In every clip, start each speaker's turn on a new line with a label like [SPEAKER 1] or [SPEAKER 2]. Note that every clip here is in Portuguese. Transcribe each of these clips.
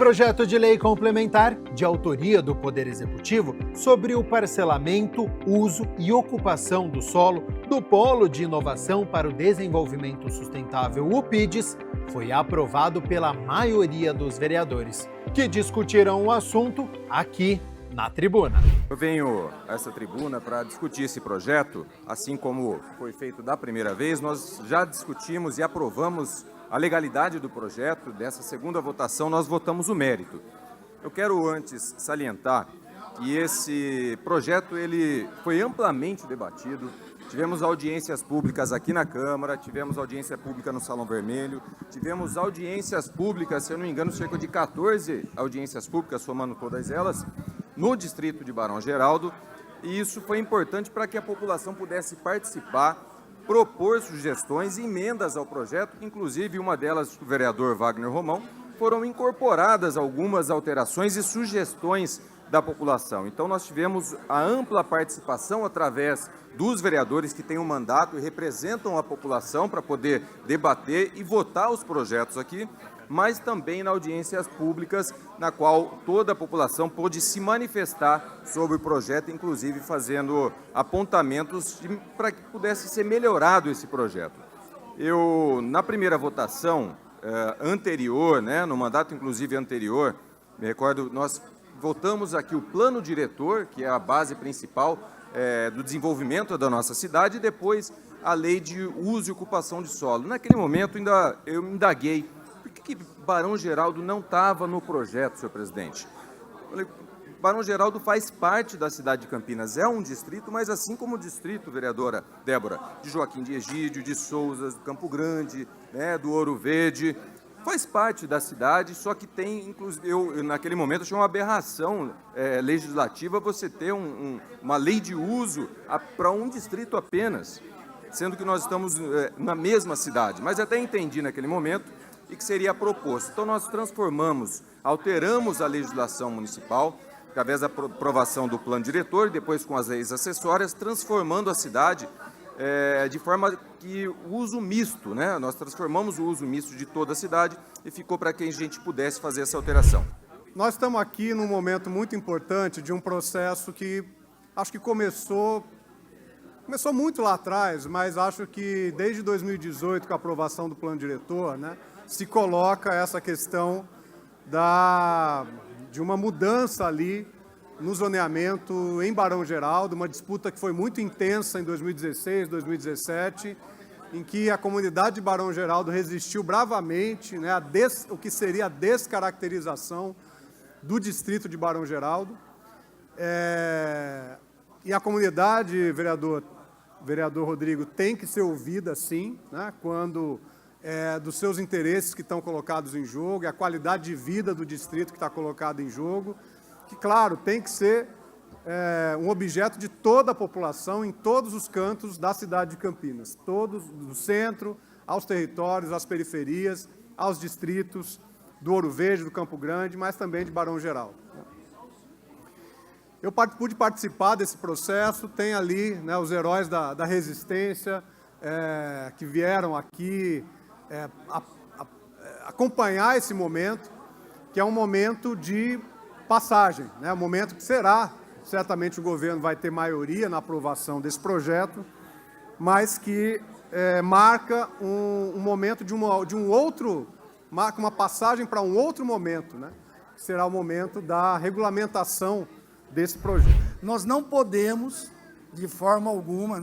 [SPEAKER 1] projeto de lei complementar, de autoria do Poder Executivo, sobre o parcelamento, uso e ocupação do solo do Polo de Inovação para o Desenvolvimento Sustentável, o PIDES, foi aprovado pela maioria dos vereadores, que discutiram o assunto aqui na tribuna.
[SPEAKER 2] Eu venho a essa tribuna para discutir esse projeto, assim como foi feito da primeira vez. Nós já discutimos e aprovamos a legalidade do projeto. Dessa segunda votação, nós votamos o mérito. Eu quero antes salientar que esse projeto ele foi amplamente debatido. Tivemos audiências públicas aqui na Câmara, tivemos audiência pública no Salão Vermelho, tivemos audiências públicas, se eu não me engano, cerca de 14 audiências públicas, somando todas elas, no distrito de Barão Geraldo, e isso foi importante para que a população pudesse participar, propor sugestões e emendas ao projeto, inclusive uma delas do vereador Wagner Romão, foram incorporadas algumas alterações e sugestões da população. Então nós tivemos a ampla participação através dos vereadores que têm um mandato e representam a população para poder debater e votar os projetos aqui, mas também na audiências públicas, na qual toda a população pôde se manifestar sobre o projeto, inclusive fazendo apontamentos para que pudesse ser melhorado esse projeto. Eu, na primeira votação anterior, no mandato inclusive anterior, me recordo, nós votamos aqui o plano diretor, que é a base principal do desenvolvimento da nossa cidade, e depois a lei de uso e ocupação de solo. Naquele momento eu indaguei, por que Barão Geraldo não estava no projeto, senhor presidente? Eu falei, Barão Geraldo faz parte da cidade de Campinas, é um distrito, mas assim como o distrito, vereadora Débora, de Joaquim de Egídio, de Souza, do Campo Grande, do Ouro Verde, faz parte da cidade, só que tem, inclusive, eu naquele momento achei uma aberração legislativa você ter uma lei de uso para um distrito apenas, sendo que nós estamos na mesma cidade, mas até entendi naquele momento e que seria proposto. Então nós alteramos a legislação municipal, através da aprovação do plano diretor e depois com as leis acessórias, transformando a cidade de forma que o uso misto, nós transformamos o uso misto de toda a cidade e ficou para que a gente pudesse fazer essa alteração.
[SPEAKER 3] Nós estamos aqui num momento muito importante de um processo que acho que começou muito lá atrás, mas acho que desde 2018, com a aprovação do plano diretor, se coloca essa questão de uma mudança ali no zoneamento em Barão Geraldo, uma disputa que foi muito intensa em 2016, 2017, em que a comunidade de Barão Geraldo resistiu bravamente, o que seria a descaracterização do distrito de Barão Geraldo. E a comunidade, vereador Rodrigo, tem que ser ouvida, sim, quando dos seus interesses que estão colocados em jogo, e a qualidade de vida do distrito que está colocado em jogo, que, claro, tem que ser um objeto de toda a população em todos os cantos da cidade de Campinas, todos, do centro, aos territórios, às periferias, aos distritos do Ouro Verde, do Campo Grande, mas também de Barão Geraldo. Eu pude participar desse processo, tem ali os heróis da resistência que vieram aqui acompanhar esse momento, que é um momento de passagem, um momento que certamente o governo vai ter maioria na aprovação desse projeto, mas que marca um momento marca uma passagem para um outro momento, que será o momento da regulamentação desse projeto.
[SPEAKER 4] Nós não podemos, de forma alguma,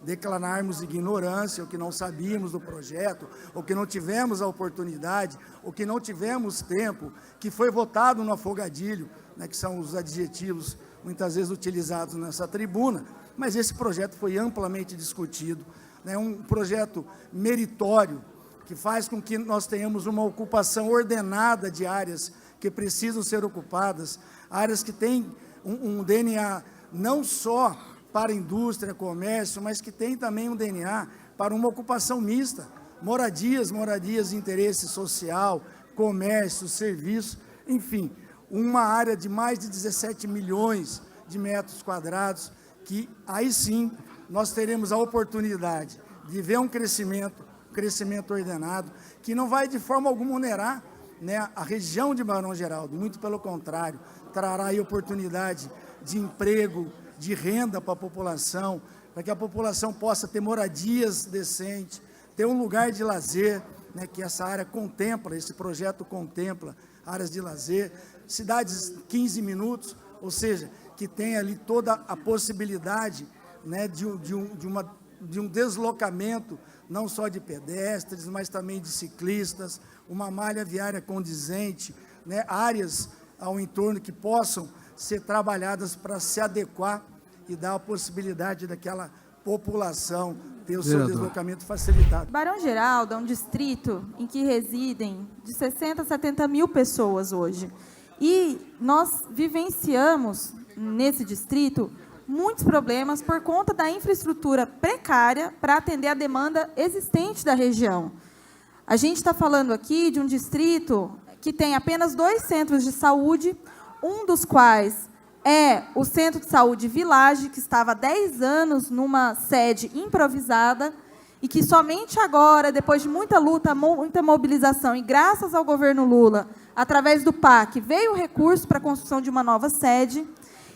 [SPEAKER 4] declararmos ignorância, ou que não sabíamos do projeto, ou que não tivemos a oportunidade, ou que não tivemos tempo, que foi votado no afogadilho, que são os adjetivos muitas vezes utilizados nessa tribuna, mas esse projeto foi amplamente discutido, um projeto meritório, que faz com que nós tenhamos uma ocupação ordenada de áreas que precisam ser ocupadas, áreas que têm um DNA não só para indústria, comércio, mas que tem também um DNA para uma ocupação mista, moradias de interesse social, comércio, serviço, enfim, uma área de mais de 17 milhões de metros quadrados, que aí sim nós teremos a oportunidade de ver um crescimento ordenado, que não vai de forma alguma onerar né, a região de Barão Geraldo, muito pelo contrário, trará aí oportunidade de emprego, de renda para a população, para que a população possa ter moradias decentes, ter um lugar de lazer, né, que essa área contempla, esse projeto contempla áreas de lazer, cidades 15 minutos, ou seja, que tem ali toda a possibilidade, né, de um deslocamento, não só de pedestres, mas também de ciclistas, uma malha viária condizente, né, áreas ao entorno que possam ser trabalhadas para se adequar e dar a possibilidade daquela população ter o seu deslocamento facilitado.
[SPEAKER 5] Barão Geraldo é um distrito em que residem de 60 a 70 mil pessoas hoje. E nós vivenciamos, nesse distrito, muitos problemas por conta da infraestrutura precária para atender a demanda existente da região. A gente está falando aqui de um distrito que tem apenas 2 centros de saúde, um dos quais é o Centro de Saúde Village, que estava há 10 anos numa sede improvisada e que somente agora, depois de muita luta, muita mobilização e graças ao governo Lula, através do PAC, veio o recurso para a construção de uma nova sede.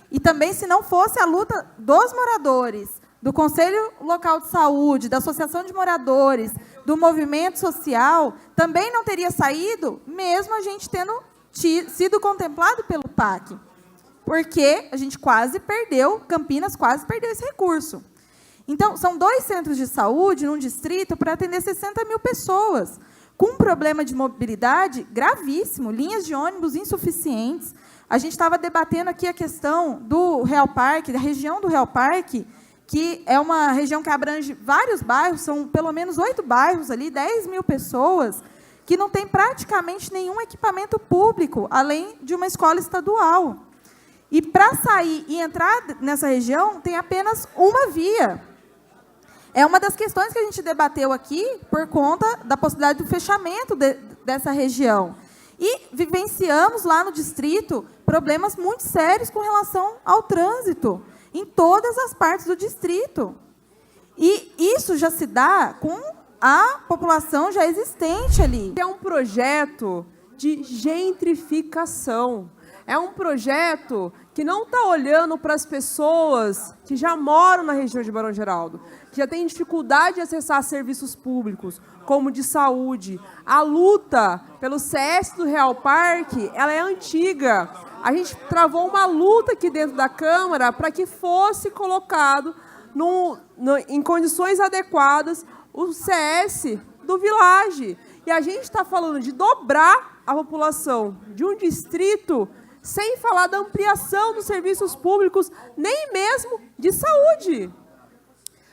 [SPEAKER 5] E também, se não fosse a luta dos moradores, do Conselho Local de Saúde, da Associação de Moradores, do movimento social, também não teria saído, mesmo a gente tendo sido contemplado pelo PAC. Porque a gente quase perdeu, Campinas quase perdeu esse recurso. Então, são 2 centros de saúde num distrito para atender 60 mil pessoas, com um problema de mobilidade gravíssimo, linhas de ônibus insuficientes. A gente estava debatendo aqui a questão do Real Parque, da região do Real Parque, que é uma região que abrange vários bairros, são pelo menos 8 bairros ali, 10 mil pessoas, que não tem praticamente nenhum equipamento público, além de uma escola estadual. E para sair e entrar nessa região, tem apenas uma via. É uma das questões que a gente debateu aqui por conta da possibilidade do fechamento dessa região. E vivenciamos lá no distrito problemas muito sérios com relação ao trânsito, em todas as partes do distrito. E isso já se dá com a população já existente ali.
[SPEAKER 6] É um projeto de gentrificação. É um projeto que não está olhando para as pessoas que já moram na região de Barão Geraldo, que já têm dificuldade de acessar serviços públicos, como de saúde. A luta pelo CS do Real Parque, ela é antiga. A gente travou uma luta aqui dentro da Câmara para que fosse colocado em condições adequadas o CS do Village. E a gente está falando de dobrar a população de um distrito sem falar da ampliação dos serviços públicos, nem mesmo de saúde.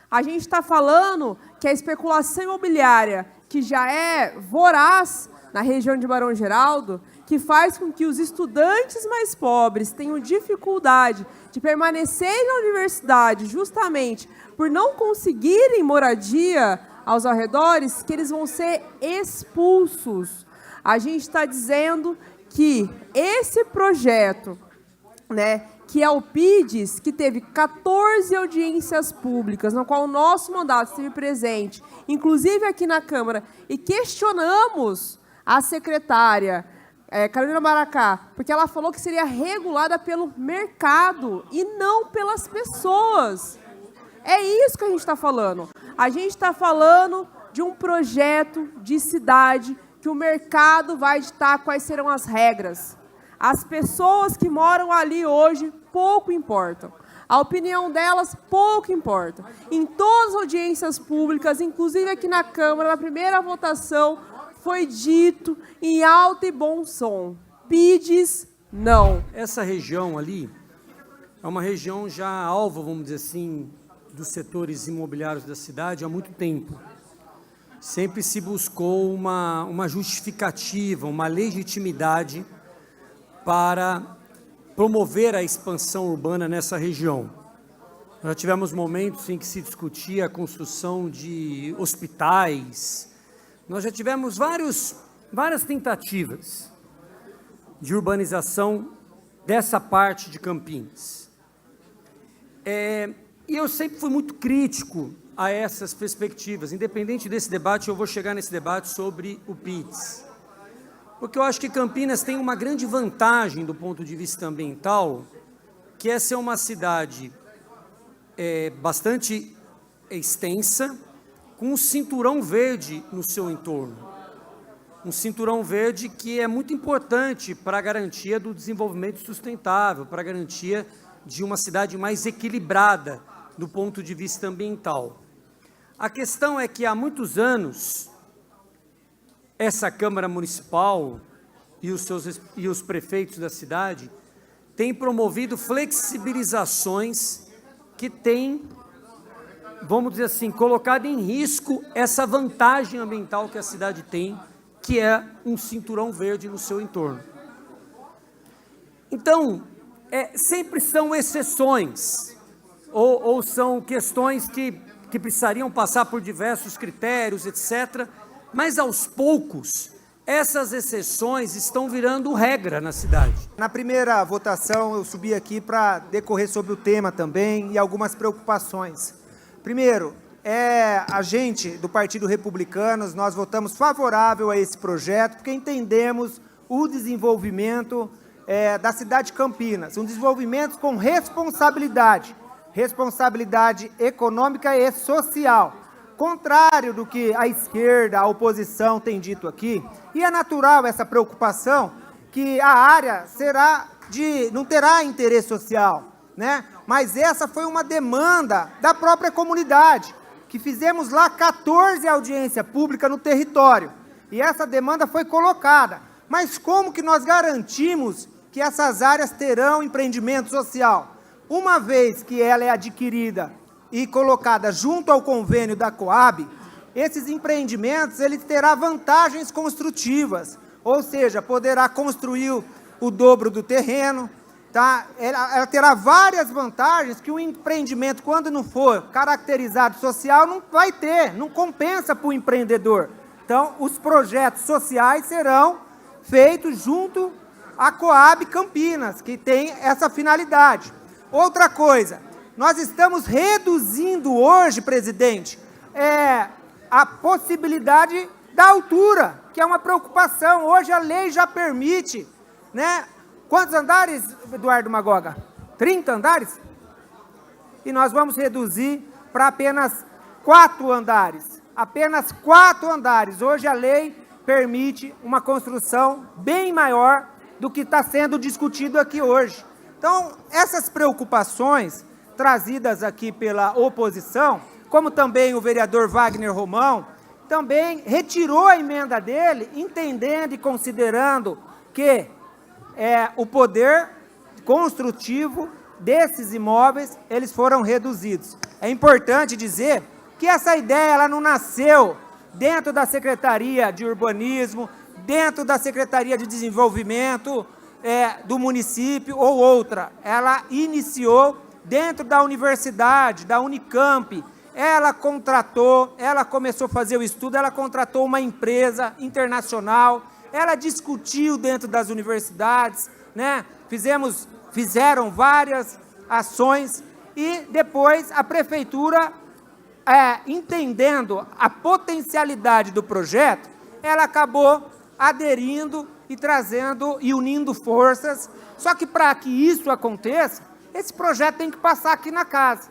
[SPEAKER 6] A gente está falando que a especulação imobiliária, que já é voraz na região de Barão Geraldo, que faz com que os estudantes mais pobres tenham dificuldade de permanecer na universidade justamente por não conseguirem moradia aos arredores, que eles vão ser expulsos. A gente está dizendo que esse projeto, né, que é o PIDES, que teve 14 audiências públicas, no qual o nosso mandato esteve presente, inclusive aqui na Câmara, e questionamos a secretária Carolina Maracá, porque ela falou que seria regulada pelo mercado e não pelas pessoas. É isso que a gente está falando. A gente está falando de um projeto de cidade que o mercado vai ditar quais serão as regras. As pessoas que moram ali hoje pouco importam. A opinião delas pouco importa. Em todas as audiências públicas, inclusive aqui na Câmara, na primeira votação, foi dito em alto e bom som: PIDES, não.
[SPEAKER 7] Essa região ali é uma região já alvo, vamos dizer assim, dos setores imobiliários da cidade há muito tempo. Sempre se buscou uma justificativa, uma legitimidade para promover a expansão urbana nessa região. Já tivemos momentos em que se discutia a construção de hospitais. Nós já tivemos várias tentativas de urbanização dessa parte de Campinas. E eu sempre fui muito crítico a essas perspectivas. Independente desse debate, eu vou chegar nesse debate sobre o PIDES. Porque eu acho que Campinas tem uma grande vantagem do ponto de vista ambiental, que é ser uma cidade bastante extensa, com um cinturão verde no seu entorno. Um cinturão verde que é muito importante para a garantia do desenvolvimento sustentável, para a garantia de uma cidade mais equilibrada do ponto de vista ambiental. A questão é que há muitos anos, essa Câmara Municipal e os prefeitos da cidade têm promovido flexibilizações que têm, vamos dizer assim, colocado em risco essa vantagem ambiental que a cidade tem, que é um cinturão verde no seu entorno. Então, sempre são exceções, ou são questões que precisariam passar por diversos critérios, etc., mas aos poucos, essas exceções estão virando regra na cidade.
[SPEAKER 8] Na primeira votação, eu subi aqui para decorrer sobre o tema também e algumas preocupações. Primeiro, a gente do Partido Republicano, nós votamos favorável a esse projeto, porque entendemos o desenvolvimento da cidade de Campinas, um desenvolvimento com responsabilidade econômica e social, contrário do que a esquerda, a oposição tem dito aqui, e é natural essa preocupação que a área não terá interesse social, né? Mas essa foi uma demanda da própria comunidade, que fizemos lá 14 audiências públicas no território, e essa demanda foi colocada. Mas como que nós garantimos que essas áreas terão empreendimento social? Uma vez que ela é adquirida e colocada junto ao convênio da Coab, esses empreendimentos eles terão vantagens construtivas, ou seja, poderá construir o dobro do terreno, tá? Ela terá várias vantagens que o empreendimento, quando não for caracterizado social, não vai ter, não compensa para o empreendedor. Então, os projetos sociais serão feitos junto à Coab Campinas, que tem essa finalidade. Outra coisa, nós estamos reduzindo hoje, presidente, a possibilidade da altura, que é uma preocupação. Hoje a lei já permite, né? Quantos andares, Eduardo Magoga? 30 andares? E nós vamos reduzir para apenas 4 andares. Apenas 4 andares. Hoje a lei permite uma construção bem maior do que está sendo discutido aqui hoje. Então, essas preocupações trazidas aqui pela oposição, como também o vereador Wagner Romão, também retirou a emenda dele, entendendo e considerando que o poder construtivo desses imóveis, eles foram reduzidos. É importante dizer que essa ideia ela não nasceu dentro da Secretaria de Urbanismo, dentro da Secretaria de Desenvolvimento do município ou outra. Ela iniciou dentro da universidade, da Unicamp. Ela começou a fazer o estudo, ela contratou uma empresa internacional, ela discutiu dentro das universidades, né? Fizeram várias ações e depois a prefeitura, entendendo a potencialidade do projeto, ela acabou aderindo e trazendo e unindo forças. Só que para que isso aconteça, esse projeto tem que passar aqui na casa.